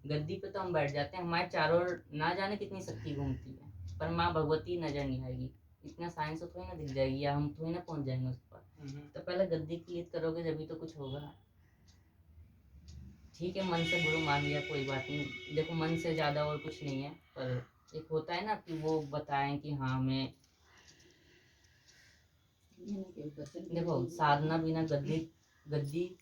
गद्दी पे तो हम बैठ जाते हैं, हमारे चारों ओर ना जाने कितनी शक्ति घूमती है, पर माँ भगवती नजर नहीं आएगी। इतना साइंस तो थोड़ी ना दिख जाएगी, या हम थोड़ी ना पहुंच जाएंगे उस पर। तो पहले गद्दी क्लिक करोगे जभी तो कुछ होगा। ठीक है, मन से गुरु मान लिया, कोई बात नहीं। देखो, मन से ज्यादा और कुछ नहीं है, पर एक होता है ना कि वो बताएं कि हाँ हमें। देखो, साधना बिना गद्दी गद्दी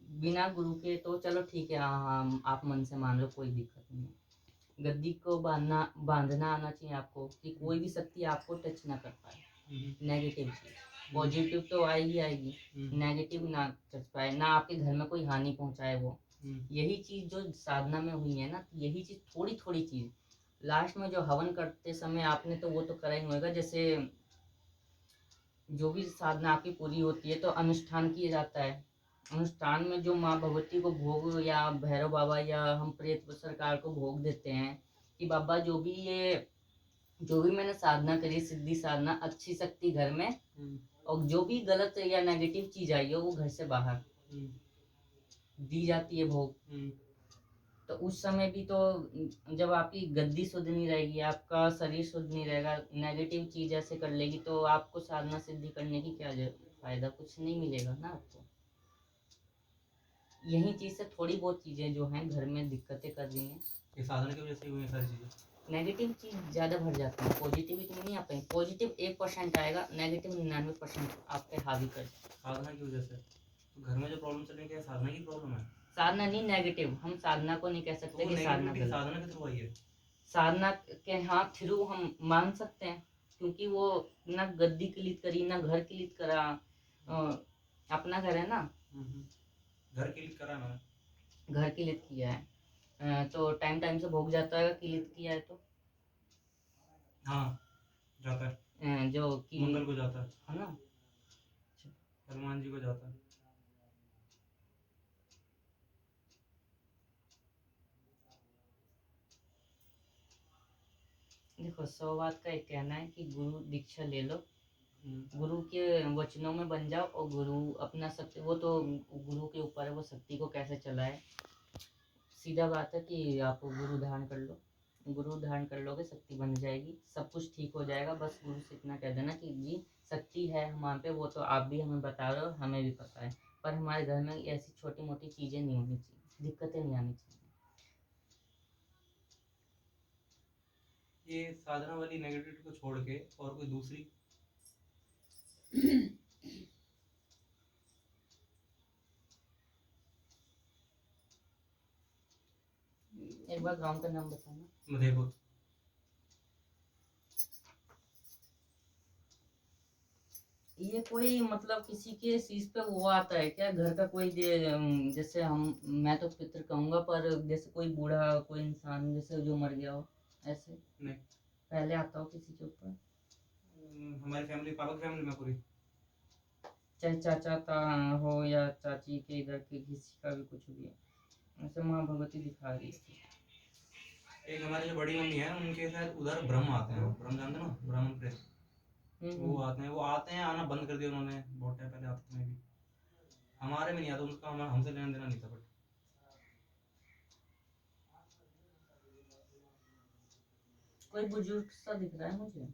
बिना गुरु के तो चलो ठीक है, हाँ हाँ आप मन से मान लो, कोई दिक्कत नहीं है। गद्दी को बांधना आना चाहिए आपको, कि कोई भी शक्ति आपको टच ना कर पाए। नेगेटिव चीज, पॉजिटिव तो आएगी आएगी, नेगेटिव ना टच पाए, ना आपके घर में कोई हानि पहुंचाए वो। यही चीज जो साधना में हुई है ना, यही चीज थोड़ी थोड़ी चीज लास्ट में जो हवन करते समय आपने तो वो तो करा ही होगा। जैसे जो भी साधना आपकी पूरी होती है तो अनुष्ठान किया जाता है। अनुष्ठान में जो माँ भगवती को भोग, या भैरव बाबा या हम प्रेत सरकार को भोग देते हैं कि बाबा जो भी मैंने साधना करी, सिद्धि साधना, अच्छी शक्ति घर में, और जो भी गलत या नेगेटिव चीज आई है वो घर से बाहर दी जाती है भोग। तो उस समय भी तो जब आपकी गद्दी शुद्ध नहीं रहेगी, आपका शरीर शुद्ध नहीं रहेगा, नेगेटिव चीज ऐसे कर लेगी, तो आपको साधना सिद्धि करने की क्या फायदा, कुछ नहीं मिलेगा ना आपको। यही चीज से थोड़ी बहुत चीजें जो हैं घर में दिक्कतें कर रही हैं, ये साधना की वजह से हुई है सारी चीजें। नेगेटिव चीज ज्यादा भर जाती है, पॉजिटिव इतनी नहीं आ पाई। पॉजिटिव 1% आएगा, नेगेटिव 99% आप पे हावी कर जाए साधना की वजह से। तो घर में जो प्रॉब्लम चल रही है, साधना की प्रॉब्लम है। साधना नहीं, नेगेटिव। हम साधना को नहीं कह सकते तो कि साधना गलत। साधना के थ्रू आई है। साधना के हाँ थ्रू हम मान सकते हैं, क्योंकि वो ना गद्दी क्लिक करी, ना घर क्लिक करा। अपना घर है ना, घर क्लिक करा मैंने, घर क्लिक किया है, तो टाइम टाइम से भोग जाता है, क्लिक किया है तो हाँ जाता है। जो कि मंगल को जाता है ना, हनुमान जी को जाता है। देखो, 100 बात का एक कहना है कि गुरु दीक्षा ले लो, गुरु के वचनों में बन जाओ, और गुरु अपना शक्ति, वो तो गुरु के ऊपर है वो शक्ति को कैसे चलाए। सीधा बात है कि आप गुरु धारण कर लो, गुरु धारण कर लोगे, शक्ति बन जाएगी, सब कुछ ठीक हो जाएगा। बस गुरु से इतना कह देना कि जी शक्ति है हमारे पे, वो तो आप भी हमें बता रहे हो, हमें भी पता है, पर हमारे घर में ऐसी छोटी मोटी चीजें नहीं होनी चाहिए, दिक्कतें नहीं आनी चाहिए। ये साधना वाली नेगेटिविटी को छोड़ के और कोई दूसरी एक बार गांव का नाम बताना। देखो, ये कोई मतलब किसी के चीज पे वो आता है क्या, घर का कोई जैसे हम, मैं तो पितृ कहूंगा, पर जैसे कोई बूढ़ा कोई इंसान जैसे जो मर गया हो, ऐसे नहीं पहले आता हो किसी के ऊपर, हमारी फैमिली, पापा की फैमिली में पूरी, चाहे चाचा का हो या चाची के इधर के किसी का भी कुछ भी है, ऐसे माँ भगवती दिखा रही है। एक हमारी जो बड़ी मम्मी है उनके शायद उधर ब्रह्म आते हैं, ब्रह्म जानते ना, ब्राह्मण प्रेत, वो आते हैं, आना बंद कर दिया उन्होंने, बहुत टाइम पहले आते थे। भी हमारे में नहीं आता, उनका हमसे लेना देना नहीं था। बट कोई बुजुर्ग सा दिख रहा है मुझे।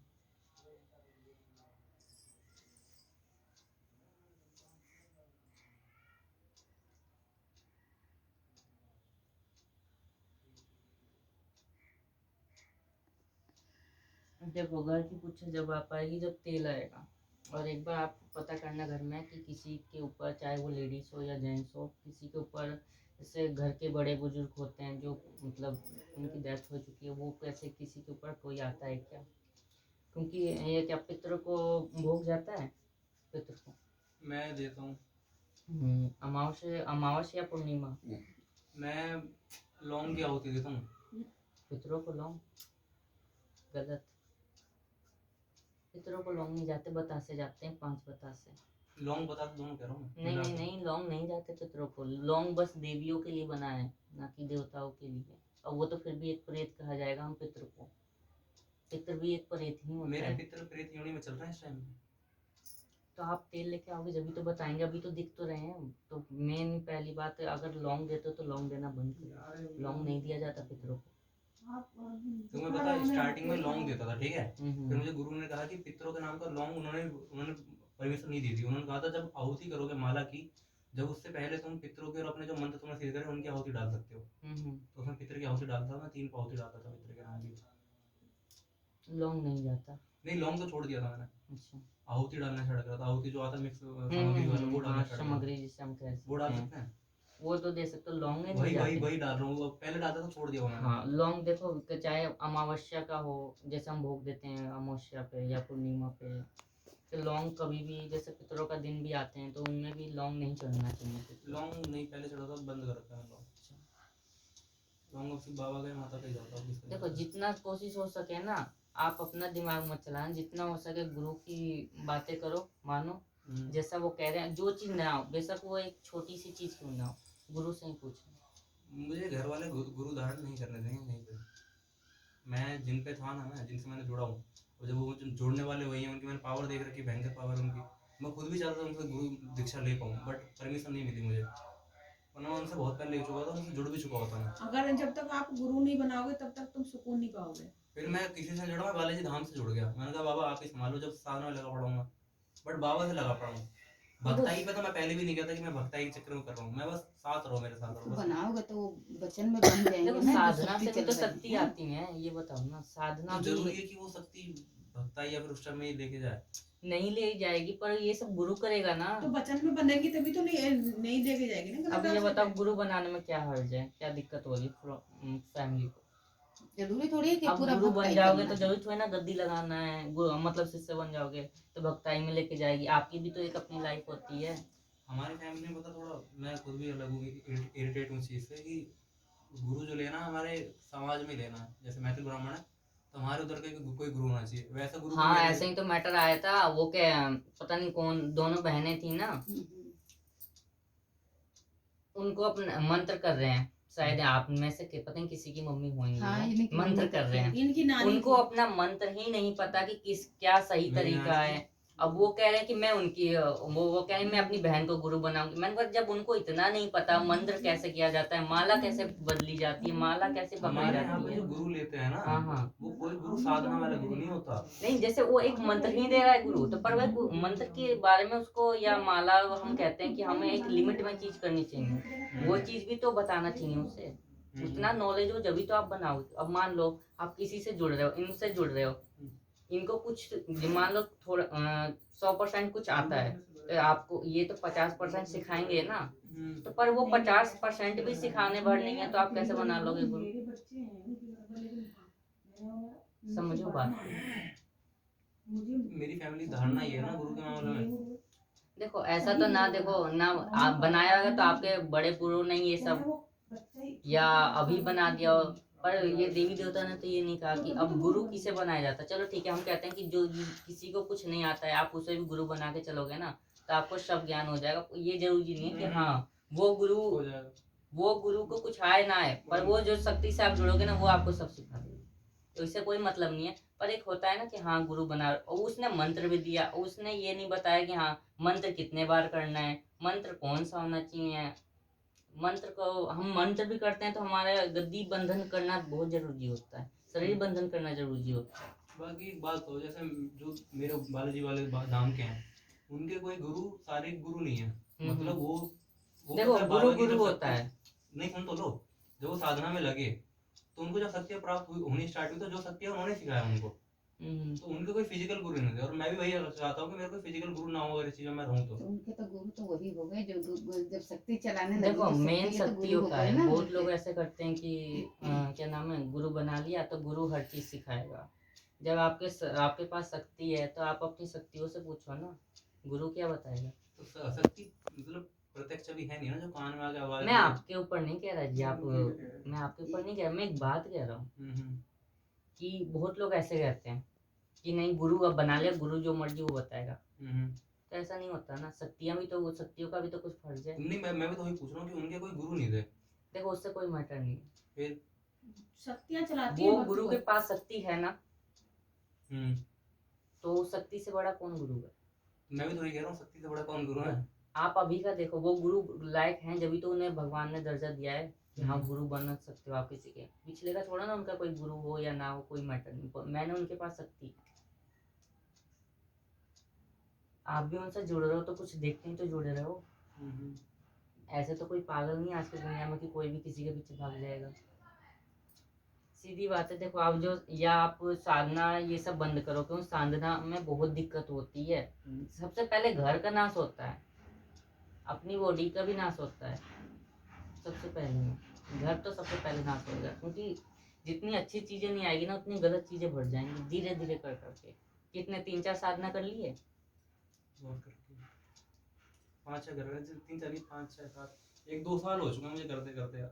देखो, घर की पूछे जब आप आएगी, जब तेल आएगा, और एक बार आप पता करना घर में कि किसी के ऊपर, चाहे वो लेडीज हो या जेंट्स हो, किसी के ऊपर, जैसे घर के बड़े बुजुर्ग होते हैं जो मतलब उनकी डेथ हो चुकी है, वो कैसे किसी के ऊपर कोई आता है क्या, क्योंकि ये क्या पितरों को भोग जाता है, पितर को मैं देता हूँ, अमावस्या अमावस्या या पूर्णिमा, मैं लौंग की आहुति देता हूँ। पितरों को लौंग गलत, पितरों को लौंग नहीं जाते, बतासे जाते हैं, 5 बतासे। लौंग बता दोनों कह रहा हूँ। नहीं नहीं नहीं, लौंग नहीं जाते पितरों को, लौंग बस देवियों के लिए बना है, ना कि देवताओं के लिए, और वो तो फिर भी एक प्रेत कहा जाएगा हम पितर को, पितर भी एक प्रेत ही होता मेरे है। पितर प्रेत योनि में चल रहे हैं इस टाइम। तो आप तेल लेके आओगे जब भी तो बताएंगे, अभी तो दिख तो रहे हैं। तो मेन पहली बात है, अगर लौंग देते हो तो लौंग देना बंद करो, लौंग नहीं दिया जाता पितरों को। तुम्हें पता है स्टार्टिंग में लौंग देता था, ठीक है, फिर मुझे गुरु ने कहा कि पितरों के नाम का लौंग उन्होंने परमिशन नहीं दी थी। उन्होंने कहा था जब आहुति करोगे माला की, जब उससे पहले तुम पितरों के और अपने जो मंत्र तुमने सीख करे उनकी आहुति डाल सकते हो। तो उसमें पितर की आहुति डालता था, मैं 3 आहुति डालता था पितर के नाम की। लौंग नहीं जाता? नहीं, लौंग तो छोड़ दिया था मैंने। अच्छा। आहुति डालना स्टार्ट करा था, आहुति जो आता मिक्स सामग्री वाला वो डालना स्टार्ट करा। सामग्री जिसे हम कह वो डाल सकते सकते हैं, वो तो दे सकते हो, लौंग में नहीं वही जाते। वही डाल रहा हूँ, पहले डालता था, छोड़ दिया मैंने। हाँ, लौंग देखो कि चाहे अमावस्या का हो, जैसे हम भोग देते हैं अमावस्या पे या पूर्णिमा पे, तो लौंग कभी भी, जैसे पितरों का दिन भी आते हैं तो उनमें भी लौंग नहीं चढ़ना चाहिए। लौंग नहीं, पहले चढ़ा था, बंद कर रखा है लौंग। लौंग अब सिर्फ बाबा का माता पे ही जाता है। देखो जितना कोशिश हो सके ना, आप अपना दिमाग मत चलाना, जितना हो सके गुरु की बातें करो, मानो जैसा वो कह रहे हैं, जो चीज ना हो, बेशक वो एक छोटी सी चीज क्यों ना हो, गुरु से ही पूछो। मुझे घर वाले गुरु धारण नहीं करने देंगे कहीं पे। मैं जिन पे था ना, मैं जिनसे मैंने जुड़ा हूँ, और जब वो जोड़ने वाले वही हैं, उनकी मैंने पावर देख रखी, भयंकर पावर उनकी। मैं खुद भी चाहता था उनसे गुरु दीक्षा ले पाऊँ, बट परमिशन नहीं मिली मुझे, वरना मैं उनसे बहुत पहले ले चुका था, उनसे जुड़ भी चुका होता मैं। अगर जब तक आप गुरु नहीं बनाओगे तब तक तुम सुकून नहीं पाओगे। फिर मैं किसी से जुड़ा, मैं बालाजी धाम से जुड़ गया। मैंने कहा बाबा आप ही संभालो, जब साधना में लगा पड़ूंगा, बट बाबा से लगा पड़ा हूँ। भक्ताई पे तो मैं पहले भी नहीं कहता कि मैं भक्ताई के चक्कर में कर रहा हूँ, मैं बस साथ रहो, मेरे साथ रहो। बनाओगे तो वचन में बन जाएंगे देखो ना। साधना से भी तो शक्ति आती है, ये बताओ ना, साधना तो भी जरूरी है कि वो शक्ति भक्ताई या फिर उस टाइम में ही लेके जाए? नहीं ले जाएगी, पर ये सब गुरु करेगा ना। तो वचन में बनेगी तभी तो नहीं लेके जाएगी ना। अब ये बताओ गुरु बनाने में क्या हर्ज है, क्या दिक्कत होगी फैमिली को? जरूरी थोड़ी है कि अब पूरा गुरु बन भक्ताई जाओगे करना तो है। जरूरी थोड़ी ना गद्दी लगाना है, मतलब शिष्य बन जाओगे तो भक्ताई में लेके जाएगी, आपकी भी तो एक अपनी लाइफ होती है। हमारी फैमिली में पता, थोड़ा मैं खुद भी अलग हूँ, इरिटेट हूँ इस चीज़ से कि गुरु जो लेना हमारे समाज में लेना है। जैसे मैथिल ब्राह्मण है तो हमारे उधर का कोई गुरु होना चाहिए, वैसा गुरु। हाँ ऐसे ही तो मैटर आया था, वो क्या पता नहीं कौन, दोनों बहनें थी ना, उनको अपना मंत्र कर रहे हैं, शायद आप में से पता नहीं किसी की मम्मी होंगी, हाँ, मंत्र कर रहे हैं, उनको अपना मंत्र ही नहीं पता कि किस क्या सही तरीका है। अब वो कह रहे हैं कि मैं उनकी वो कह रहे हैं मैं अपनी बहन को गुरु बनाऊंगी। मैंने कहा जब उनको इतना नहीं पता मंत्र कैसे किया जाता है, माला कैसे बदली जाती है, माला कैसे पकड़ी जाती है। जो गुरु लेते हैं ना, हाँ हाँ, वो कोई गुरु साधना वाला गुरु नहीं होता। नहीं जैसे वो एक मंत्र ही दे रहा है गुरु, तो पर वह मंत्र के बारे में उसको, या माला हम कहते हैं कि हमें एक लिमिट में चीज करनी चाहिए, वो चीज भी तो बताना चाहिए उसे। उतना नॉलेज हो जब तो आप बनाओगे। अब मान लो आप किसी से जुड़ रहे हो, इनसे जुड़ रहे हो, इनको कुछ मान लो थोड़ा 100% कुछ आता है, तो आपको ये तो 50% सिखाएंगे ना, तो पर वो 50% भी सिखाने भर नहीं है, तो आप कैसे बना लोगे गुरु? समझो बात। मेरी फैमिली धारणा ये है ना गुरु के मामले में। देखो ऐसा तो ना, देखो ना आप बनाया होगा तो आपके बड़े पुरों ने ये सब या अभी बना दिया हो, पर ये देवी देवता ने तो ये नहीं कहा कि अब गुरु किसे बनाया जाता है। चलो ठीक है, हम कहते हैं कि जो किसी को कुछ नहीं आता है आप उसे भी गुरु बना के चलोगे ना, तो आपको सब ज्ञान हो जाएगा। ये जरूरी नहीं है कि हाँ वो गुरु को कुछ आए ना आए, पर वो जो शक्ति से आप जुड़ोगे ना वो आपको सब सिखा देगा, तो इससे कोई मतलब नहीं है। पर एक होता है ना कि हाँ गुरु बना, और उसने मंत्र भी दिया, उसने ये नहीं बताया कि हाँ मंत्र कितने बार करना है, मंत्र कौन सा होना चाहिए। मंत्र को हम मंत्र भी करते हैं तो हमारा गद्दी बंधन करना बहुत जरूरी होता है, शरीर बंधन करना जरूरी होता है। बाकी एक बात हो, जैसे जो मेरे बालाजी वाले धाम के हैं, उनके कोई गुरु सारे गुरु नहीं है। मतलब वो देखो गुरु होता है, नहीं सुन तो लो, जब वो साधना में लगे तो उनको जब शक्ति प्राप्त होनी स्टार्ट हुई, तो जो शक्ति है उन्होंने सिखाया उनको। तो उनके कोई फिजिकल गुरु नहीं थे, और मैं भी वही चाहता हूँ कि मेरे को फिजिकल गुरु ना हो अगर इस चीज में मैं रहूं तो उनके तो गुरु तो वही हो गए जो जब शक्ति चलाने लगे। देखो मेन शक्ति होता है, बहुत लोग ऐसे करते हैं कि क्या नाम है, गुरु बना लिया तो गुरु हर चीज सिखाएगा। जब आपके पास शक्ति है तो आप अपनी शक्तियों से पूछो ना, गुरु क्या बताएगा। तो शक्ति मतलब प्रत्यक्ष भी है नहीं ना, जो कान में आके आवाज। मैं आपके ऊपर नहीं कह रहा जी, मैं आपके ऊपर नहीं कह रहा, मैं एक बात कह रहा हूँ कि बहुत लोग ऐसे कहते हैं कि नहीं गुरु अब बना लिया, गुरु जो मर्जी वो बताएगा, तो ऐसा नहीं होता ना। शक्तियां भी तो, शक्तियों का भी तो कुछ फर्ज है। नहीं, मैं भी तो वही पूछ रहा हूँ कि उनके कोई गुरु नहीं थे। देखो उससे कोई मैटर नहीं है, फिर शक्तियां चलाती वो गुरु के पास शक्ति है ना, हम्म तो शक्ति से बड़ा कौन गुरु है। मैं भी थोड़ी कह रहा हूँ, शक्ति से बड़ा कौन गुरु है। आप अभी का देखो, वो गुरु लायक हैं जब तो उन्हें भगवान ने दर्जा दिया है कि हाँ गुरु बन सकते हो आप किसी के। पिछले का थोड़ा ना उनका कोई गुरु हो या ना हो, कोई मैटर नहीं। मैंने उनके पास शक्ति, आप भी उनसे जुड़ रहे हो तो कुछ देखते ही तो जुड़े रहे हो। ऐसे तो कोई पागल नहीं है आज की दुनिया में कि कोई भी किसी के पीछे भाग जाएगा। सीधी बात है। देखो आप जो, या आप साधना ये सब बंद करो, क्यों? साधना में बहुत दिक्कत होती है। सबसे पहले घर का नाश होता है, अपनी बॉडी का भी नाश होता है। सबसे पहले घर तो सबसे पहले नाश होगा, क्योंकि जितनी अच्छी चीजें नहीं आएगी ना, उतनी गलत चीजें बढ़ जाएंगी धीरे धीरे कर करके। कितने 3-4 साधना कर लिए? और करके 5-6 कर रहे थे, 3-4 नहीं, 5-6-7, 1-2 साल हो चुके हैं मुझे करते करते।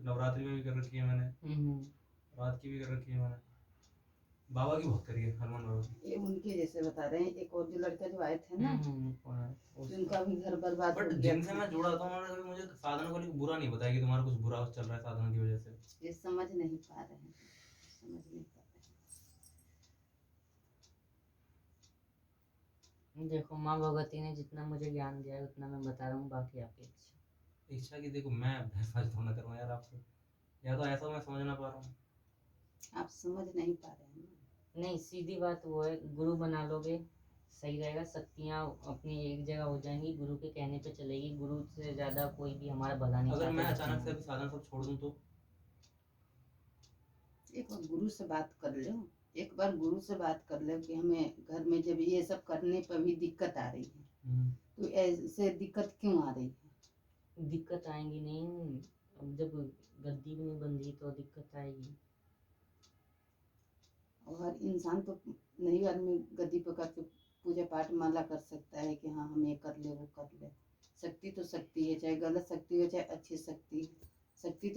नवरात्रि में भी कर रखी है मैंने, रात की भी कर रखी है मैंने, बाबा की बहुत करी है, हनुमान बाबा की। ये उनके जैसे बता रहे हैं, एक और जो लड़का जो आए थे ना, उनका भी घर बर्बाद हो बट गया जिनसे था। मैं जुड़ा था उन्होंने कभी मुझे साधना को लेकर बुरा नहीं बताया कि तुम्हारा कुछ बुरा चल रहा है साधना की वजह से। ये समझ नहीं पा रहे हैं, समझ नहीं पा रहे हैं। देखो माँ भगवती ने जितना मुझे ज्ञान दिया है उतना मैं बता रहा हूँ, बाकी आपकी इच्छा। इच्छा की देखो, मैं बहस थोड़ा ना करूँ यार आपसे, या तो ऐसा मैं समझ ना पा रहा हूँ। आप समझ नहीं पा रहे हैं ना। नहीं, सीधी बात वो है, गुरु बना लोगे सही रहेगा। शक्तियाँ अपनी एक जगह हो जाएंगी, गुरु के कहने पे चलेगी। गुरु से ज्यादा कोई भी हमारा भला नहीं अगर चाहता। मैं अचानक से अभी साधना सब छोड़ दूँ तो? एक बार गुरु से बात कर लो, एक बार गुरु से बात कर लो कि हमें घर में जब ये सब करने पर भी दिक्कत आ रही है, तो ऐसे दिक्कत क्यों आ रही है? दिक्कत आएंगी नहीं, अब जब गद्दी भी नहीं बंधी तो दिक्कत आएगी। और हर इंसान तो नहीं आदमी गद्दी पकड़ के पूजा पाठ माला कर सकता है कि हाँ हम ये कर ले वो कर ले। शक्ति तो शक्ति है, चाहे गलत शक्ति हो चाहे अच्छी शक्ति। शक्ति